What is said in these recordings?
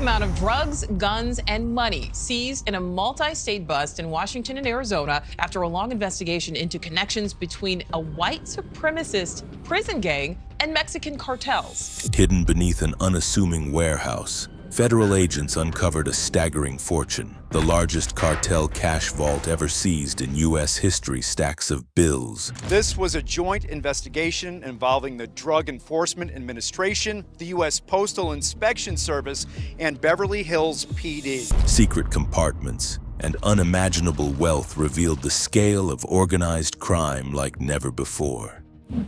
amount of drugs, guns, and money seized in a multi-state bust in Washington and Arizona after a long investigation into connections between a white supremacist prison gang and Mexican cartels. Hidden beneath an unassuming warehouse, federal agents uncovered a staggering fortune. The largest cartel cash vault ever seized in U.S. history, stacks of bills. This was a joint investigation involving the Drug Enforcement Administration, the U.S. Postal Inspection Service, and Beverly Hills PD. Secret compartments and unimaginable wealth revealed the scale of organized crime like never before.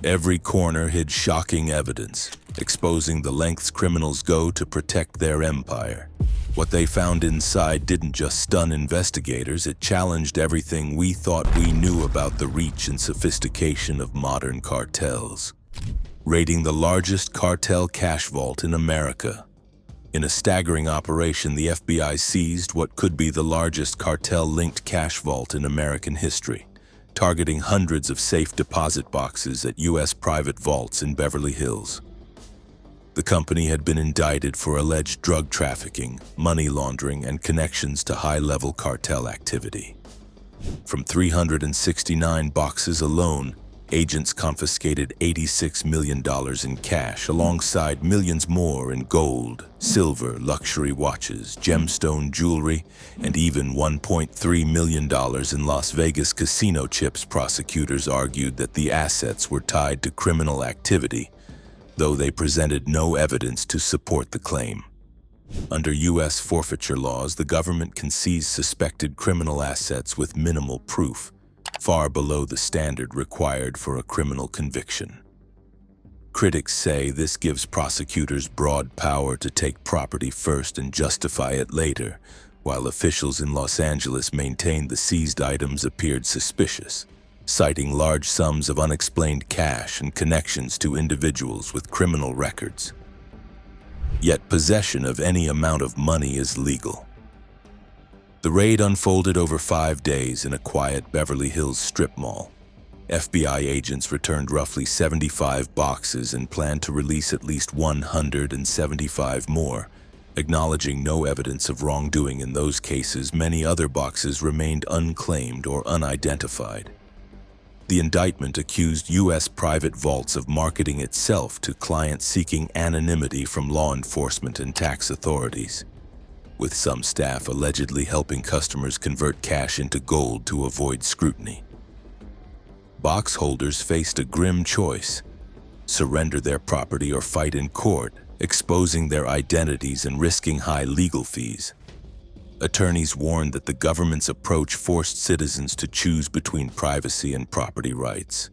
Every corner hid shocking evidence, exposing the lengths criminals go to protect their empire. What they found inside didn't just stun investigators, it challenged everything we thought we knew about the reach and sophistication of modern cartels. Raiding the largest cartel cash vault in America. In a staggering operation, the FBI seized what could be the largest cartel-linked cash vault in American history, targeting hundreds of safe deposit boxes at U.S. private vaults in Beverly Hills. The company had been indicted for alleged drug trafficking, money laundering, and connections to high-level cartel activity. From 369 boxes alone, agents confiscated $86 million in cash, alongside millions more in gold, silver, luxury watches, gemstone jewelry, and even $1.3 million in Las Vegas casino chips. Prosecutors argued that the assets were tied to criminal activity, though they presented no evidence to support the claim. Under U.S. forfeiture laws, the government can seize suspected criminal assets with minimal proof, far below the standard required for a criminal conviction. Critics say this gives prosecutors broad power to take property first and justify it later, while officials in Los Angeles maintained the seized items appeared suspicious, citing large sums of unexplained cash and connections to individuals with criminal records. Yet possession of any amount of money is legal. The raid unfolded over 5 days in a quiet Beverly Hills strip mall. FBI agents returned roughly 75 boxes and planned to release at least 175 more. Acknowledging no evidence of wrongdoing in those cases, many other boxes remained unclaimed or unidentified. The indictment accused U.S. private vaults of marketing itself to clients seeking anonymity from law enforcement and tax authorities, with some staff allegedly helping customers convert cash into gold to avoid scrutiny. Box holders faced a grim choice: surrender their property or fight in court, exposing their identities and risking high legal fees. Attorneys warned that the government's approach forced citizens to choose between privacy and property rights.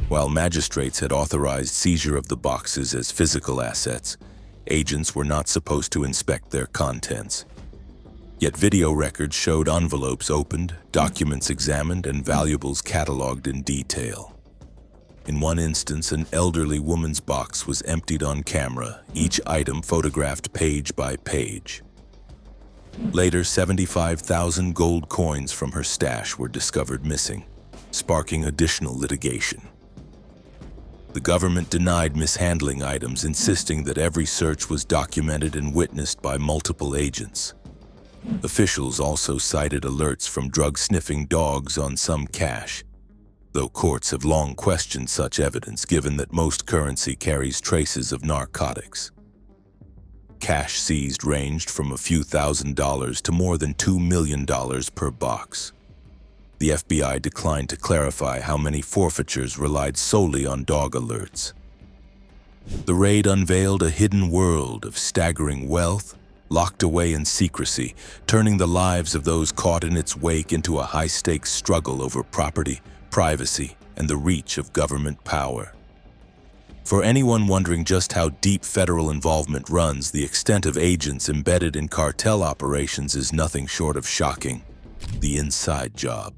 While magistrates had authorized seizure of the boxes as physical assets, agents were not supposed to inspect their contents. Yet video records showed envelopes opened, documents examined, and valuables cataloged in detail. In one instance, an elderly woman's box was emptied on camera, each item photographed page by page. Later, 75,000 gold coins from her stash were discovered missing, sparking additional litigation. The government denied mishandling items, insisting that every search was documented and witnessed by multiple agents. Officials also cited alerts from drug-sniffing dogs on some cash, though courts have long questioned such evidence given that most currency carries traces of narcotics. Cash seized ranged from a few $1,000s to more than $2 million per box. The FBI declined to clarify how many forfeitures relied solely on dog alerts. The raid unveiled a hidden world of staggering wealth, locked away in secrecy, turning the lives of those caught in its wake into a high-stakes struggle over property, privacy, and the reach of government power. For anyone wondering just how deep federal involvement runs, the extent of agents embedded in cartel operations is nothing short of shocking. The inside job.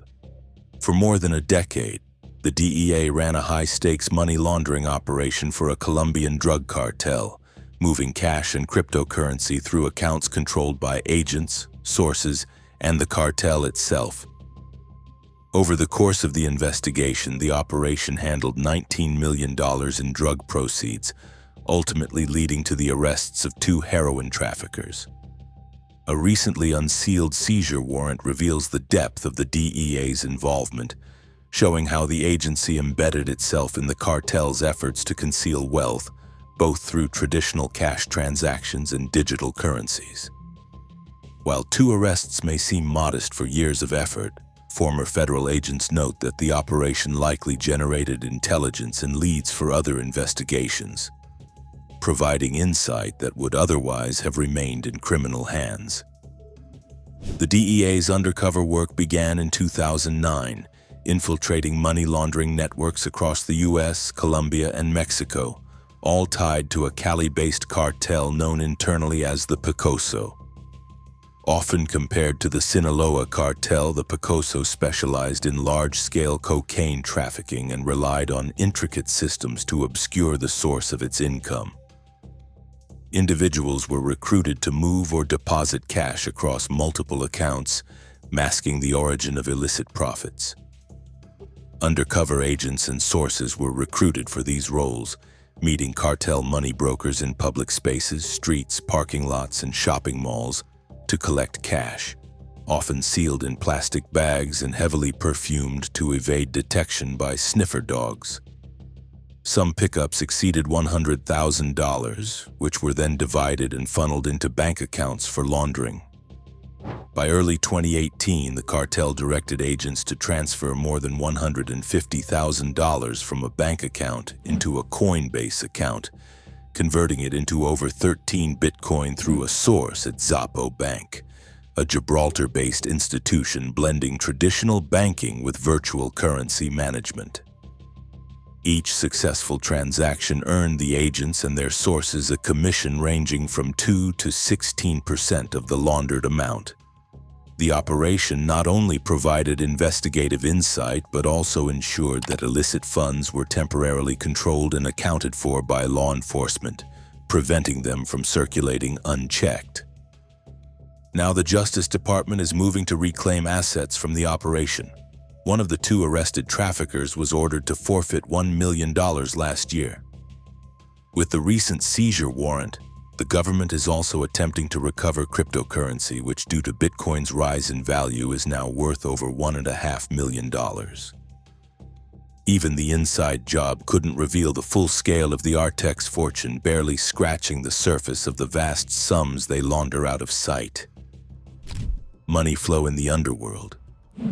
For more than a decade, the DEA ran a high-stakes money laundering operation for a Colombian drug cartel, moving cash and cryptocurrency through accounts controlled by agents, sources, and the cartel itself. Over the course of the investigation, the operation handled $19 million in drug proceeds, ultimately leading to the arrests of 2 heroin traffickers. A recently unsealed seizure warrant reveals the depth of the DEA's involvement, showing how the agency embedded itself in the cartel's efforts to conceal wealth, both through traditional cash transactions and digital currencies. While 2 arrests may seem modest for years of effort, former federal agents note that the operation likely generated intelligence and leads for other investigations, providing insight that would otherwise have remained in criminal hands. The DEA's undercover work began in 2009, infiltrating money laundering networks across the US, Colombia, and Mexico, all tied to a Cali-based cartel known internally as the Picoso. Often compared to the Sinaloa cartel, the Picoso specialized in large-scale cocaine trafficking and relied on intricate systems to obscure the source of its income. Individuals were recruited to move or deposit cash across multiple accounts, masking the origin of illicit profits. Undercover agents and sources were recruited for these roles, meeting cartel money brokers in public spaces, streets, parking lots, and shopping malls to collect cash, often sealed in plastic bags and heavily perfumed to evade detection by sniffer dogs. Some pickups exceeded $100,000, which were then divided and funneled into bank accounts for laundering. By early 2018, the cartel directed agents to transfer more than $150,000 from a bank account into a Coinbase account, converting it into over 13 Bitcoin through a source at Xapo Bank, a Gibraltar-based institution blending traditional banking with virtual currency management. Each successful transaction earned the agents and their sources a commission ranging from 2 to 16% of the laundered amount. The operation not only provided investigative insight but also ensured that illicit funds were temporarily controlled and accounted for by law enforcement, preventing them from circulating unchecked. Now the Justice Department is moving to reclaim assets from the operation. One of the 2 arrested traffickers was ordered to forfeit $1 million last year. With the recent seizure warrant, the government is also attempting to recover cryptocurrency, which due to Bitcoin's rise in value is now worth over $1.5 million. Even the inside job couldn't reveal the full scale of the Artex fortune, barely scratching the surface of the vast sums they launder out of sight. Money flow in the underworld.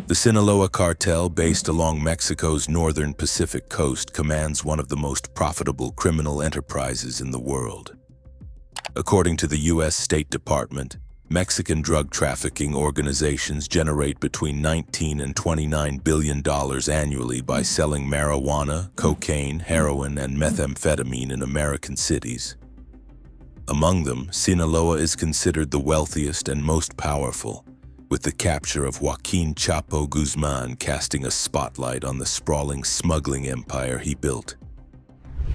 The Sinaloa cartel, based along Mexico's northern Pacific coast, commands one of the most profitable criminal enterprises in the world. According to the U.S. State Department, Mexican drug trafficking organizations generate between $19 and $29 billion annually by selling marijuana, cocaine, heroin, and methamphetamine in American cities. Among them, Sinaloa is considered the wealthiest and most powerful, with the capture of Joaquin Chapo Guzman casting a spotlight on the sprawling smuggling empire he built.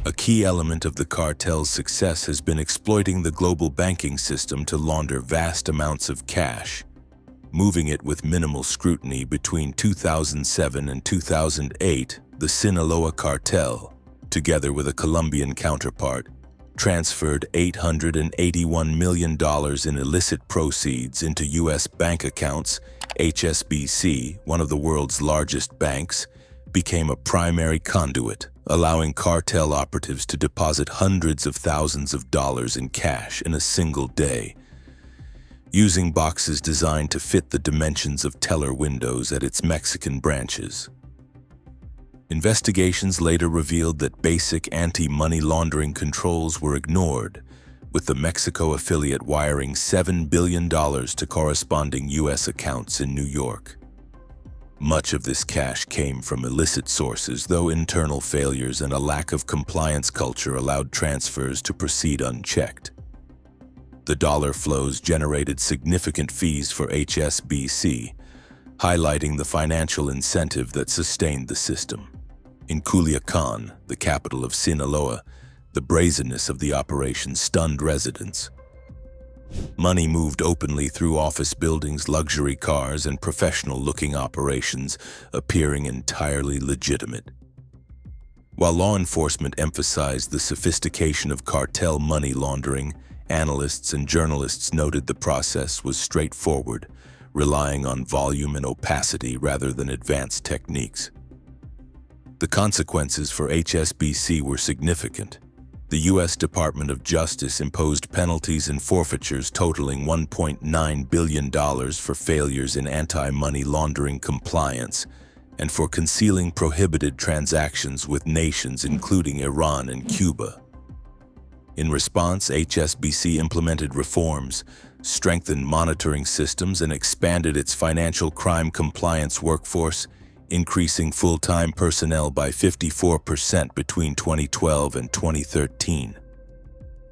A key element of the cartel's success has been exploiting the global banking system to launder vast amounts of cash, moving it with minimal scrutiny. Between 2007 and 2008, the Sinaloa cartel, together with a Colombian counterpart, transferred $881 million in illicit proceeds into U.S. bank accounts. HSBC, one of the world's largest banks, became a primary conduit, allowing cartel operatives to deposit hundreds of thousands of dollars in cash in a single day, using boxes designed to fit the dimensions of teller windows at its Mexican branches. Investigations later revealed that basic anti-money laundering controls were ignored, with the Mexico affiliate wiring $7 billion to corresponding U.S. accounts in New York. Much of this cash came from illicit sources, though internal failures and a lack of compliance culture allowed transfers to proceed unchecked. The dollar flows generated significant fees for HSBC, highlighting the financial incentive that sustained the system. In Culiacán, the capital of Sinaloa, the brazenness of the operation stunned residents. Money moved openly through office buildings, luxury cars, and professional-looking operations, appearing entirely legitimate. While law enforcement emphasized the sophistication of cartel money laundering, analysts and journalists noted the process was straightforward, relying on volume and opacity rather than advanced techniques. The consequences for HSBC were significant. The U.S. Department of Justice imposed penalties and forfeitures totaling $1.9 billion for failures in anti-money laundering compliance and for concealing prohibited transactions with nations including Iran and Cuba. In response, HSBC implemented reforms, strengthened monitoring systems, and expanded its financial crime compliance workforce, increasing full-time personnel by 54% between 2012 and 2013.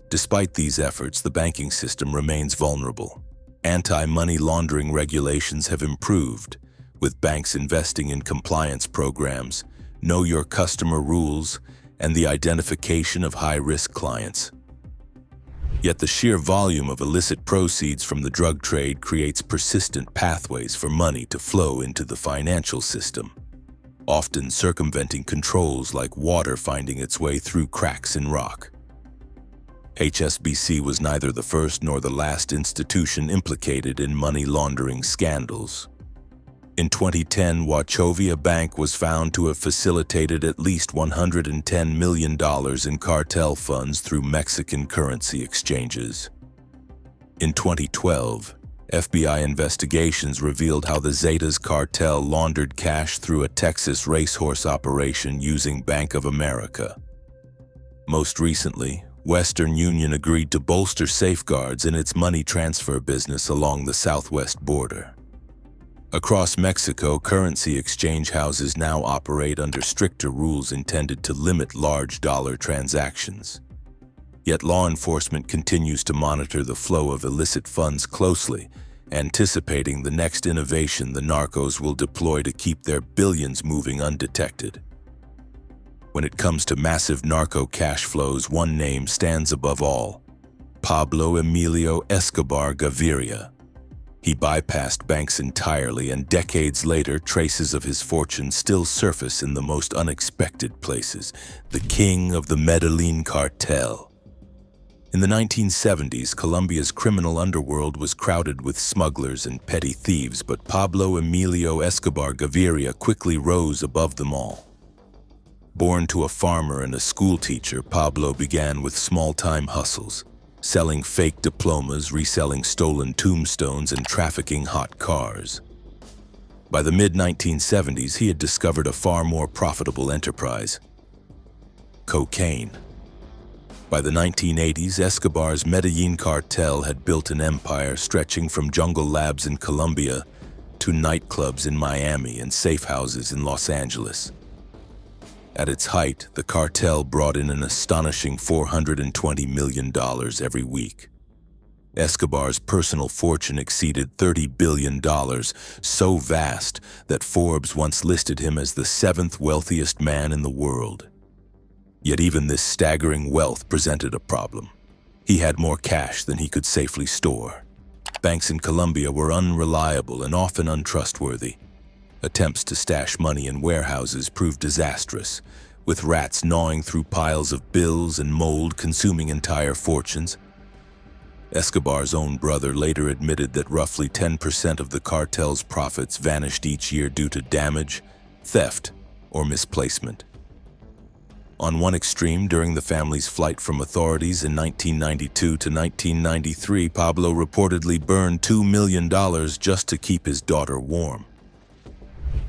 Despite these efforts, the banking system remains vulnerable. Anti-money laundering regulations have improved, with banks investing in compliance programs, know your customer rules, and the identification of high-risk clients. Yet the sheer volume of illicit proceeds from the drug trade creates persistent pathways for money to flow into the financial system, often circumventing controls like water finding its way through cracks in rock. HSBC was neither the first nor the last institution implicated in money laundering scandals. In 2010, Wachovia Bank was found to have facilitated at least $110 million in cartel funds through Mexican currency exchanges. In 2012, FBI investigations revealed how the Zetas cartel laundered cash through a Texas racehorse operation using Bank of America. Most recently, Western Union agreed to bolster safeguards in its money transfer business along the southwest border. Across Mexico, currency exchange houses now operate under stricter rules intended to limit large dollar transactions. Yet law enforcement continues to monitor the flow of illicit funds closely, anticipating the next innovation the narcos will deploy to keep their billions moving undetected. When it comes to massive narco cash flows, one name stands above all: Pablo Emilio Escobar Gaviria. He bypassed banks entirely, and decades later, traces of his fortune still surface in the most unexpected places. The king of the Medellin cartel. In the 1970s, Colombia's criminal underworld was crowded with smugglers and petty thieves, but Pablo Emilio Escobar Gaviria quickly rose above them all. Born to a farmer and a schoolteacher, Pablo began with small-time hustles, selling fake diplomas, reselling stolen tombstones, and trafficking hot cars. By the mid-1970s, he had discovered a far more profitable enterprise: cocaine. By the 1980s, Escobar's Medellin cartel had built an empire stretching from jungle labs in Colombia to nightclubs in Miami and safe houses in Los Angeles. At its height, the cartel brought in an astonishing $420 million every week. Escobar's personal fortune exceeded $30 billion, so vast that Forbes once listed him as the 7th wealthiest man in the world. Yet even this staggering wealth presented a problem. He had more cash than he could safely store. Banks in Colombia were unreliable and often untrustworthy. Attempts to stash money in warehouses proved disastrous, with rats gnawing through piles of bills and mold consuming entire fortunes. Escobar's own brother later admitted that roughly 10% of the cartel's profits vanished each year due to damage, theft, or misplacement. On one extreme, during the family's flight from authorities in 1992 to 1993, Pablo reportedly burned $2 million just to keep his daughter warm.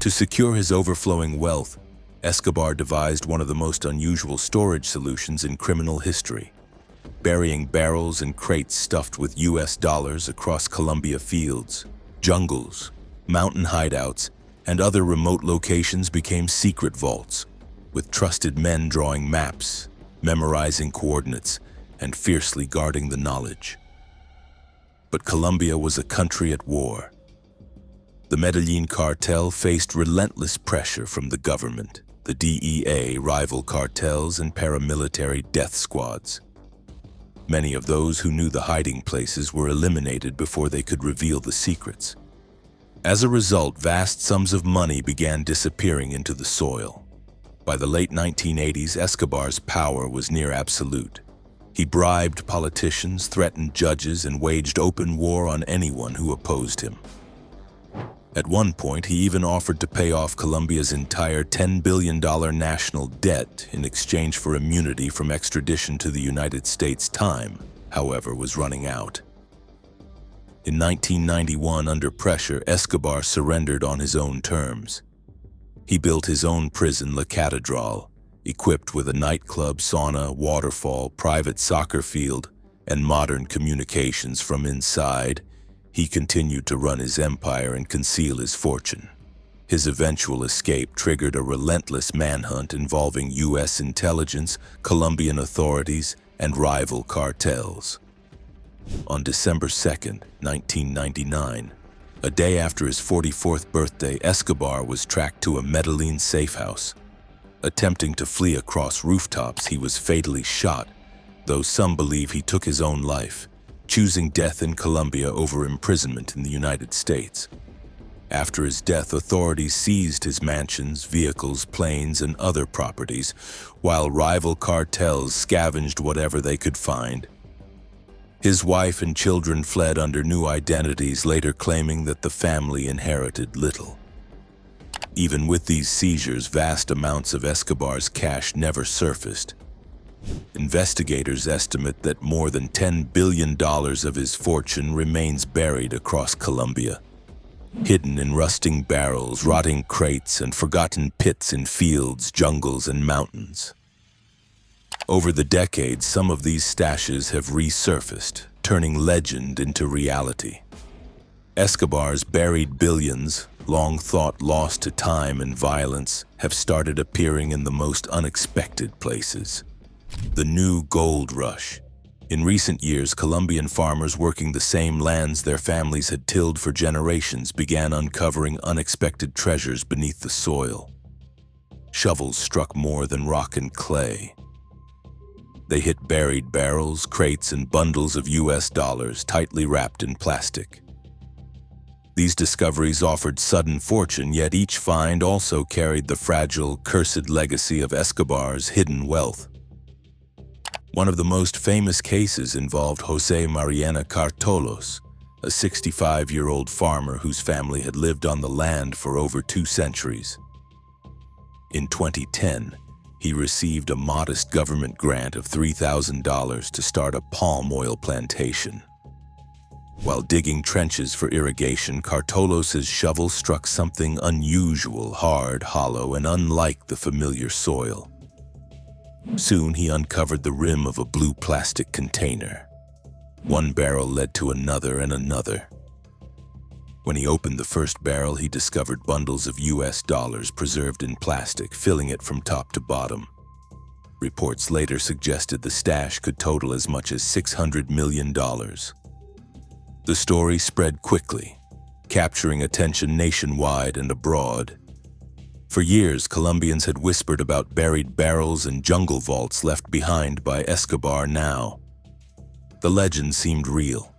To secure his overflowing wealth, Escobar devised one of the most unusual storage solutions in criminal history: burying barrels and crates stuffed with US dollars across Colombia fields. Jungles, mountain hideouts, and other remote locations became secret vaults, with trusted men drawing maps, memorizing coordinates, and fiercely guarding the knowledge. But Colombia was a country at war. The Medellin cartel faced relentless pressure from the government, the DEA, rival cartels, and paramilitary death squads. Many of those who knew the hiding places were eliminated before they could reveal the secrets. As a result, vast sums of money began disappearing into the soil. By the late 1980s, Escobar's power was near absolute. He bribed politicians, threatened judges, and waged open war on anyone who opposed him. At one point, he even offered to pay off Colombia's entire $10 billion national debt in exchange for immunity from extradition to the United States. Time, however, was running out. In 1991, under pressure, Escobar surrendered on his own terms. He built his own prison, La Catedral, equipped with a nightclub, sauna, waterfall, private soccer field, and modern communications from inside. He continued to run his empire and conceal his fortune. His eventual escape triggered a relentless manhunt involving U.S. intelligence, Colombian authorities, and rival cartels. On December 2, 1999, a day after his 44th birthday, Escobar was tracked to a Medellin safehouse. Attempting to flee across rooftops, he was fatally shot, though some believe he took his own life, choosing death in Colombia over imprisonment in the United States. After his death, authorities seized his mansions, vehicles, planes, and other properties, while rival cartels scavenged whatever they could find. His wife and children fled under new identities, later claiming that the family inherited little. Even with these seizures, vast amounts of Escobar's cash never surfaced. Investigators estimate that more than $10 billion of his fortune remains buried across Colombia, hidden in rusting barrels, rotting crates, and forgotten pits in fields, jungles, and mountains. Over the decades, some of these stashes have resurfaced, turning legend into reality. Escobar's buried billions, long thought lost to time and violence, have started appearing in the most unexpected places. The new gold rush. In recent years, Colombian farmers working the same lands their families had tilled for generations began uncovering unexpected treasures beneath the soil. Shovels struck more than rock and clay. They hit buried barrels, crates, and bundles of US dollars tightly wrapped in plastic. These discoveries offered sudden fortune, yet each find also carried the fragile, cursed legacy of Escobar's hidden wealth. One of the most famous cases involved José Mariana Cartolos, a 65-year-old farmer whose family had lived on the land for over 2 centuries. In 2010, he received a modest government grant of $3,000 to start a palm oil plantation. While digging trenches for irrigation, Cartolos's shovel struck something unusual, hard, hollow, and unlike the familiar soil. Soon he uncovered the rim of a blue plastic container. One barrel led to another and another. When he opened the first barrel, he discovered bundles of US dollars preserved in plastic, filling it from top to bottom. Reports later suggested the stash could total as much as $600 million. The story spread quickly, capturing attention nationwide and abroad. For years, Colombians had whispered about buried barrels and jungle vaults left behind by Escobar. Now, the legend seemed real.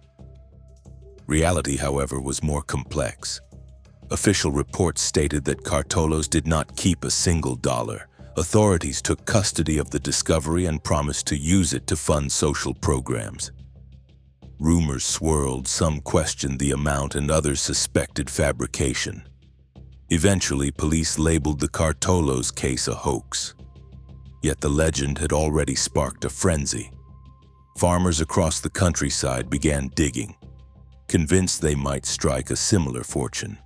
Reality, however, was more complex. Official reports stated that Cartolos did not keep a single dollar. Authorities took custody of the discovery and promised to use it to fund social programs. Rumors swirled, some questioned the amount and others suspected fabrication. Eventually, police labeled the Cartolos case a hoax. Yet the legend had already sparked a frenzy. Farmers across the countryside began digging, convinced they might strike a similar fortune.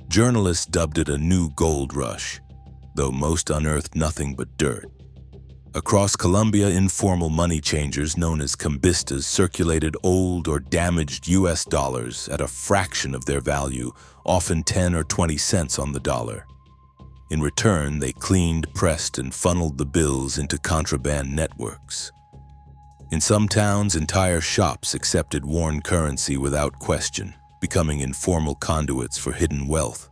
Journalists dubbed it a new gold rush, though most unearthed nothing but dirt. Across Colombia, informal money changers known as cambistas circulated old or damaged US dollars at a fraction of their value, often 10 or 20 cents on the dollar. In return, they cleaned, pressed, and funneled the bills into contraband networks. In some towns, entire shops accepted worn currency without question, becoming informal conduits for hidden wealth.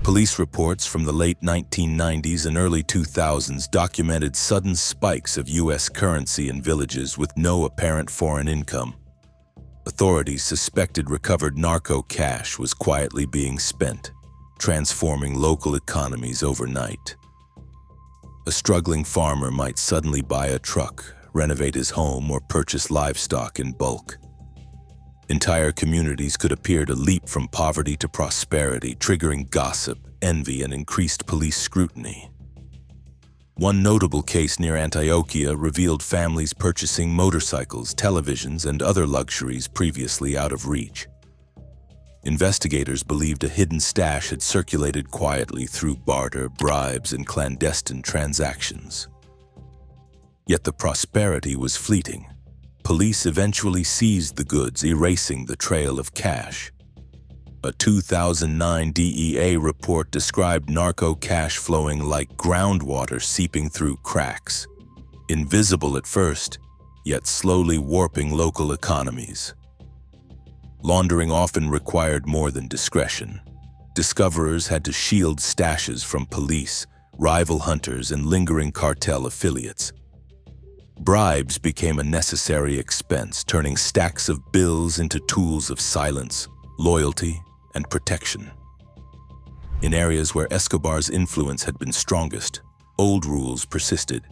Police reports from the late 1990s and early 2000s documented sudden spikes of US currency in villages with no apparent foreign income. Authorities suspected recovered narco cash was quietly being spent. transforming local economies overnight. A struggling farmer might suddenly buy a truck, renovate his home, or purchase livestock in bulk. Entire communities could appear to leap from poverty to prosperity, triggering gossip, envy, and increased police scrutiny. One notable case near Antioquia revealed families purchasing motorcycles, televisions, and other luxuries previously out of reach. Investigators believed a hidden stash had circulated quietly through barter, bribes, and clandestine transactions. Yet the prosperity was fleeting. Police eventually seized the goods, erasing the trail of cash. A 2009 DEA report described narco cash flowing like groundwater seeping through cracks, invisible at first, yet slowly warping local economies. Laundering often required more than discretion. Discoverers had to shield stashes from police, rival hunters, and lingering cartel affiliates. Bribes became a necessary expense, turning stacks of bills into tools of silence, loyalty, and protection. In areas where Escobar's influence had been strongest, old rules persisted.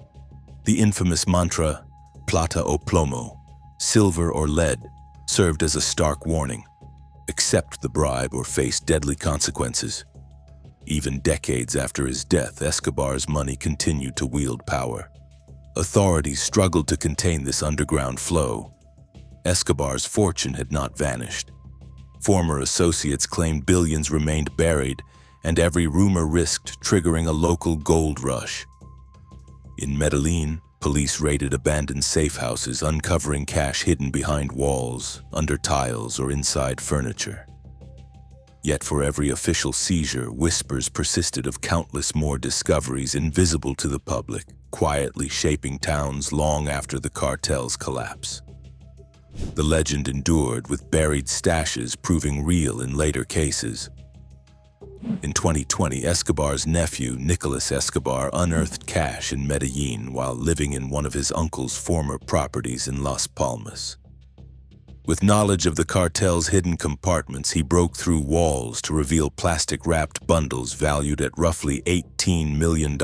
The infamous mantra, plata o plomo, silver or lead, served as a stark warning. Accept the bribe or face deadly consequences. Even decades after his death, Escobar's money continued to wield power. Authorities struggled to contain this underground flow. Escobar's fortune had not vanished. Former associates claimed billions remained buried, and every rumor risked triggering a local gold rush. In Medellin, police raided abandoned safe houses, uncovering cash hidden behind walls, under tiles, or inside furniture. Yet for every official seizure, whispers persisted of countless more discoveries invisible to the public, quietly shaping towns long after the cartel's collapse. The legend endured, with buried stashes proving real in later cases. In 2020, Escobar's nephew, Nicolas Escobar, unearthed cash in Medellin while living in one of his uncle's former properties in Las Palmas. With knowledge of the cartel's hidden compartments, he broke through walls to reveal plastic-wrapped bundles valued at roughly $18 million.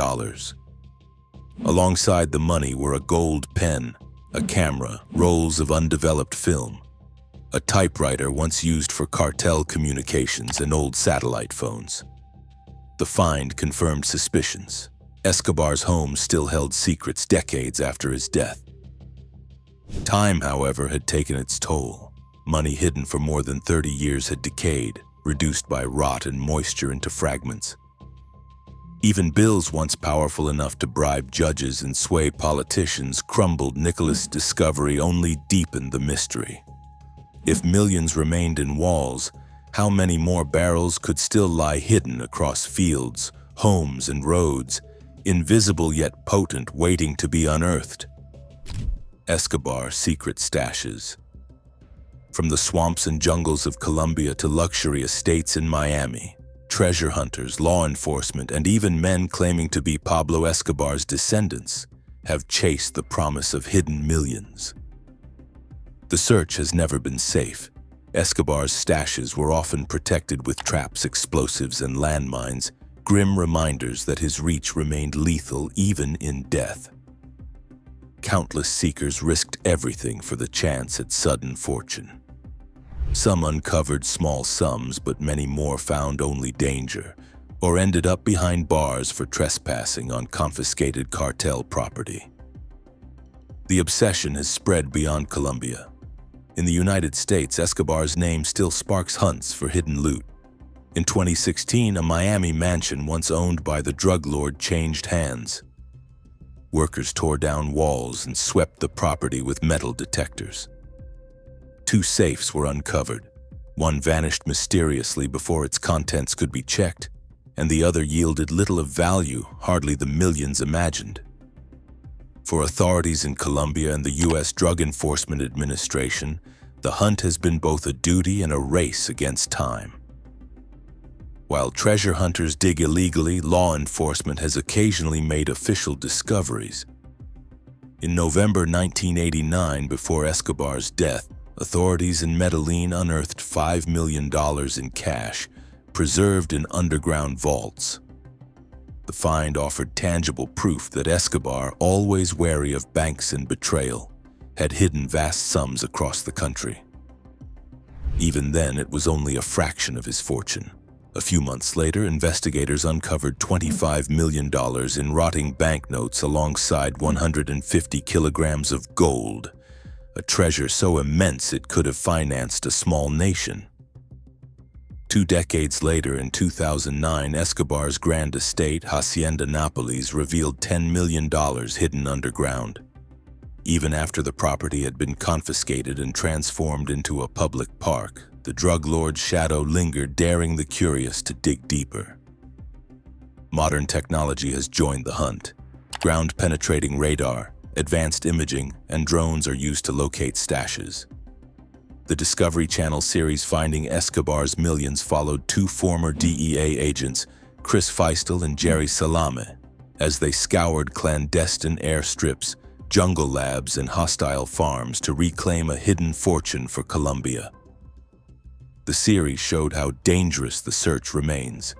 Alongside the money were a gold pen, a camera, rolls of undeveloped film, a typewriter once used for cartel communications, and old satellite phones. The find confirmed suspicions. Escobar's home still held secrets decades after his death. Time, however, had taken its toll. Money hidden for more than 30 years had decayed, reduced by rot and moisture into fragments. Even bills once powerful enough to bribe judges and sway politicians crumbled. Nicholas' discovery only deepened the mystery. If millions remained in walls, how many more barrels could still lie hidden across fields, homes, and roads, invisible yet potent, waiting to be unearthed? Escobar's secret stashes. From the swamps and jungles of Colombia to luxury estates in Miami, treasure hunters, law enforcement, and even men claiming to be Pablo Escobar's descendants have chased the promise of hidden millions. The search has never been safe. Escobar's stashes were often protected with traps, explosives, and landmines, grim reminders that his reach remained lethal even in death. Countless seekers risked everything for the chance at sudden fortune. Some uncovered small sums, but many more found only danger, or ended up behind bars for trespassing on confiscated cartel property. The obsession has spread beyond Colombia. In the United States, Escobar's name still sparks hunts for hidden loot. In 2016, a Miami mansion once owned by the drug lord changed hands. Workers tore down walls and swept the property with metal detectors. 2 safes were uncovered. One vanished mysteriously before its contents could be checked, and the other yielded little of value, hardly the millions imagined. For authorities in Colombia and the U.S. Drug Enforcement Administration, the hunt has been both a duty and a race against time. While treasure hunters dig illegally, law enforcement has occasionally made official discoveries. In November 1989, before Escobar's death, authorities in Medellin unearthed $5 million in cash, preserved in underground vaults. The find offered tangible proof that Escobar, always wary of banks and betrayal, had hidden vast sums across the country. Even then, it was only a fraction of his fortune. A few months later, investigators uncovered $25 million in rotting banknotes alongside 150 kilograms of gold, a treasure so immense it could have financed a small nation. 2 decades later, in 2009, Escobar's grand estate, Hacienda Nápoles, revealed $10 million hidden underground. Even after the property had been confiscated and transformed into a public park, the drug lord's shadow lingered, daring the curious to dig deeper. Modern technology has joined the hunt. Ground-penetrating radar, advanced imaging, and drones are used to locate stashes. The Discovery Channel series Finding Escobar's Millions followed 2 former DEA agents, Chris Feistel and Jerry Salame, as they scoured clandestine airstrips, jungle labs, and hostile farms to reclaim a hidden fortune for Colombia. The series showed how dangerous the search remains.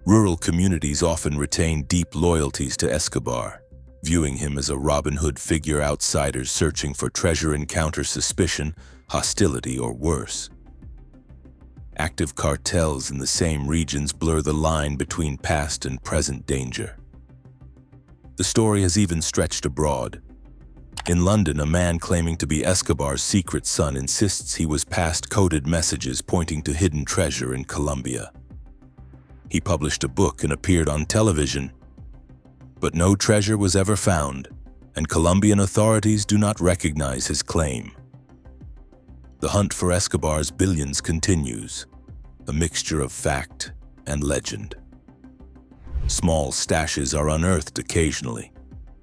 Rural communities often retain deep loyalties to Escobar, viewing him as a Robin Hood figure outsiders searching for treasure encounter suspicion, hostility, or worse. Active cartels in the same regions blur the line between past and present danger. The story has even stretched abroad. In London, a man claiming to be Escobar's secret son insists he was passed coded messages pointing to hidden treasure in Colombia. He published a book and appeared on television, but no treasure was ever found, and Colombian authorities do not recognize his claim. The hunt for Escobar's billions continues, a mixture of fact and legend. Small stashes are unearthed occasionally,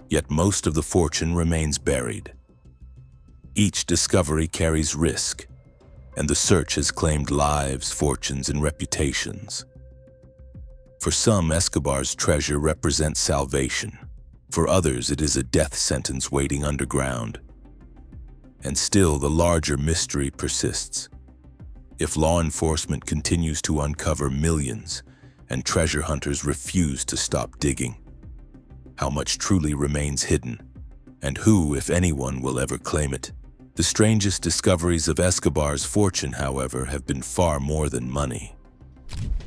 yet most of the fortune remains buried. Each discovery carries risk, and the search has claimed lives, fortunes, and reputations. For some, Escobar's treasure represents salvation. For others, it is a death sentence waiting underground. And still, the larger mystery persists. If law enforcement continues to uncover millions, and treasure hunters refuse to stop digging, how much truly remains hidden, and who, if anyone, will ever claim it? The strangest discoveries of Escobar's fortune, however, have been far more than money.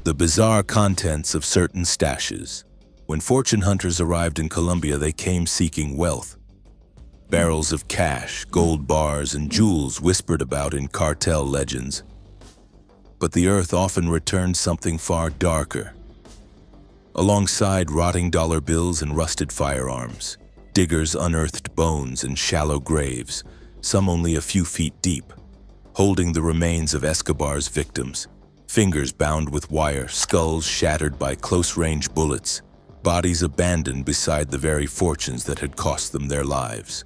The bizarre contents of certain stashes. When fortune hunters arrived in Colombia, they came seeking wealth. Barrels of cash, gold bars, and jewels whispered about in cartel legends. But the earth often returned something far darker. Alongside rotting dollar bills and rusted firearms, diggers unearthed bones in shallow graves, some only a few feet deep, holding the remains of Escobar's victims, fingers bound with wire, skulls shattered by close-range bullets, bodies abandoned beside the very fortunes that had cost them their lives.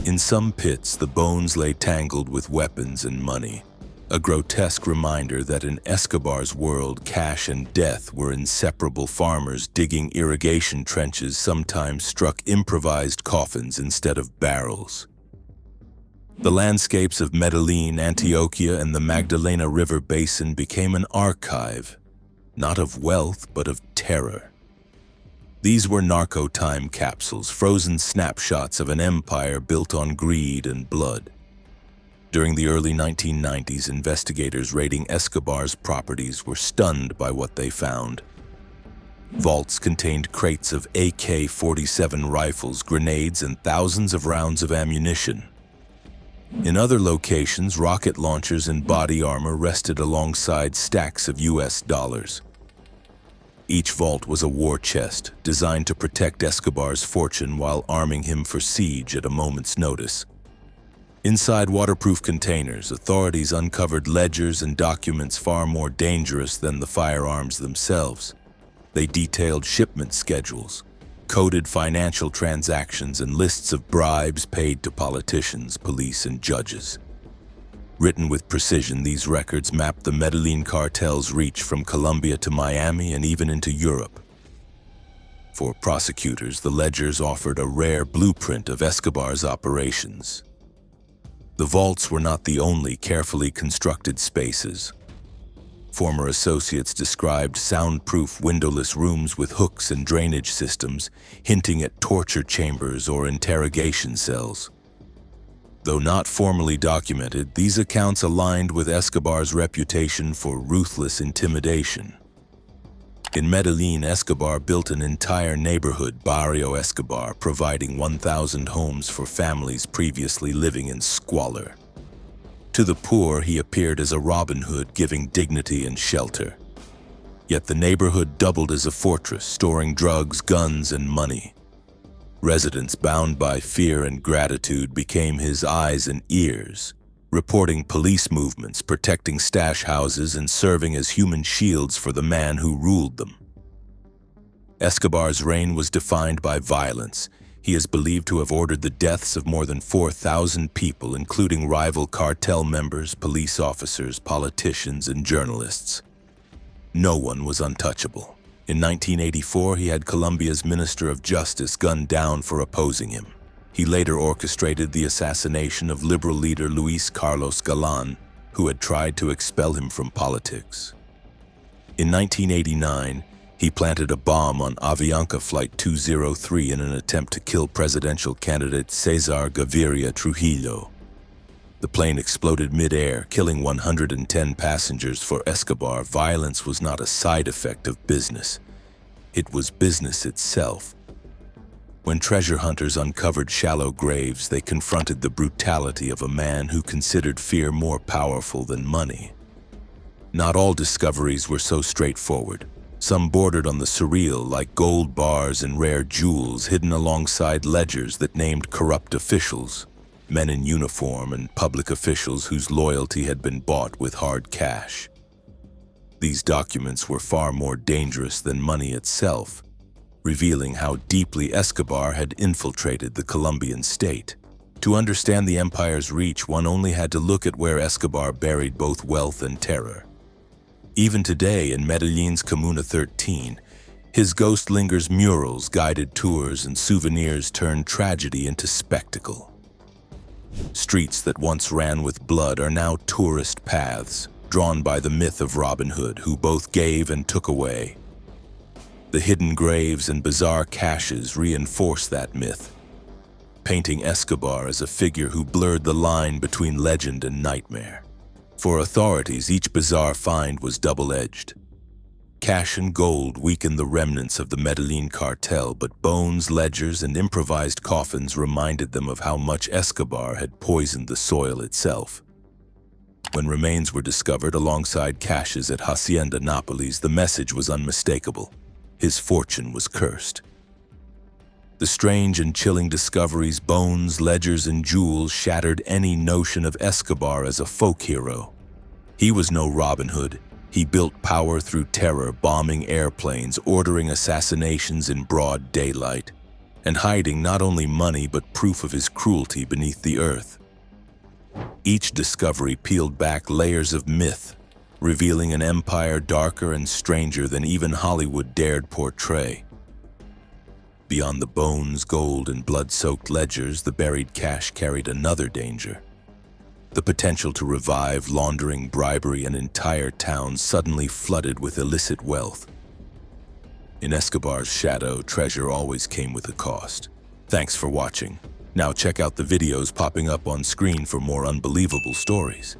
In some pits, the bones lay tangled with weapons and money, a grotesque reminder that in Escobar's world, cash and death were inseparable. Farmers digging irrigation trenches sometimes struck improvised coffins instead of barrels. The landscapes of Medellin, Antioquia, and the Magdalena River Basin became an archive, not of wealth, but of terror. These were narco time capsules, frozen snapshots of an empire built on greed and blood. During the early 1990s, investigators raiding Escobar's properties were stunned by what they found. Vaults contained crates of AK-47 rifles, grenades, and thousands of rounds of ammunition. In other locations, rocket launchers and body armor rested alongside stacks of US dollars. Each vault was a war chest, designed to protect Escobar's fortune while arming him for siege at a moment's notice. Inside waterproof containers, authorities uncovered ledgers and documents far more dangerous than the firearms themselves. They detailed shipment schedules, coded financial transactions, and lists of bribes paid to politicians, police, and judges. Written with precision, these records mapped the Medellin cartel's reach from Colombia to Miami and even into Europe. For prosecutors, the ledgers offered a rare blueprint of Escobar's operations. The vaults were not the only carefully constructed spaces. Former associates described soundproof windowless rooms with hooks and drainage systems, hinting at torture chambers or interrogation cells. Though not formally documented, these accounts aligned with Escobar's reputation for ruthless intimidation. In Medellin, Escobar built an entire neighborhood, Barrio Escobar, providing 1,000 homes for families previously living in squalor. To the poor, he appeared as a Robin Hood, giving dignity and shelter. Yet the neighborhood doubled as a fortress, storing drugs, guns, and money. Residents, bound by fear and gratitude, became his eyes and ears, reporting police movements, protecting stash houses, and serving as human shields for the man who ruled them. Escobar's reign was defined by violence. He is believed to have ordered the deaths of more than 4,000 people, including rival cartel members, police officers, politicians, and journalists. No one was untouchable. In 1984, he had Colombia's Minister of Justice gunned down for opposing him. He later orchestrated the assassination of liberal leader Luis Carlos Galán, who had tried to expel him from politics. In 1989, he planted a bomb on Avianca Flight 203 in an attempt to kill presidential candidate Cesar Gaviria Trujillo. The plane exploded mid-air, killing 110 passengers. For Escobar, violence was not a side effect of business. It was business itself. When treasure hunters uncovered shallow graves, they confronted the brutality of a man who considered fear more powerful than money. Not all discoveries were so straightforward. Some bordered on the surreal, like gold bars and rare jewels hidden alongside ledgers that named corrupt officials, men in uniform and public officials whose loyalty had been bought with hard cash. These documents were far more dangerous than money itself, revealing how deeply Escobar had infiltrated the Colombian state. To understand the empire's reach, one only had to look at where Escobar buried both wealth and terror. Even today, in Medellin's Comuna 13, his ghost lingers. Murals, guided tours, and souvenirs turn tragedy into spectacle. Streets that once ran with blood are now tourist paths, drawn by the myth of Robin Hood, who both gave and took away. The hidden graves and bizarre caches reinforce that myth, painting Escobar as a figure who blurred the line between legend and nightmare. For authorities, each bizarre find was double-edged. Cash and gold weakened the remnants of the Medellin cartel, but bones, ledgers, and improvised coffins reminded them of how much Escobar had poisoned the soil itself. When remains were discovered alongside caches at Hacienda Nápoles, the message was unmistakable. His fortune was cursed. The strange and chilling discoveries, bones, ledgers, and jewels, shattered any notion of Escobar as a folk hero. He was no Robin Hood. He built power through terror, bombing airplanes, ordering assassinations in broad daylight, and hiding not only money but proof of his cruelty beneath the earth. Each discovery peeled back layers of myth, revealing an empire darker and stranger than even Hollywood dared portray. Beyond the bones, gold, and blood-soaked ledgers, the buried cash carried another danger. The potential to revive, laundering, bribery, an entire town suddenly flooded with illicit wealth. In Escobar's shadow, treasure always came with a cost. Thanks for watching. Now check out the videos popping up on screen for more unbelievable stories.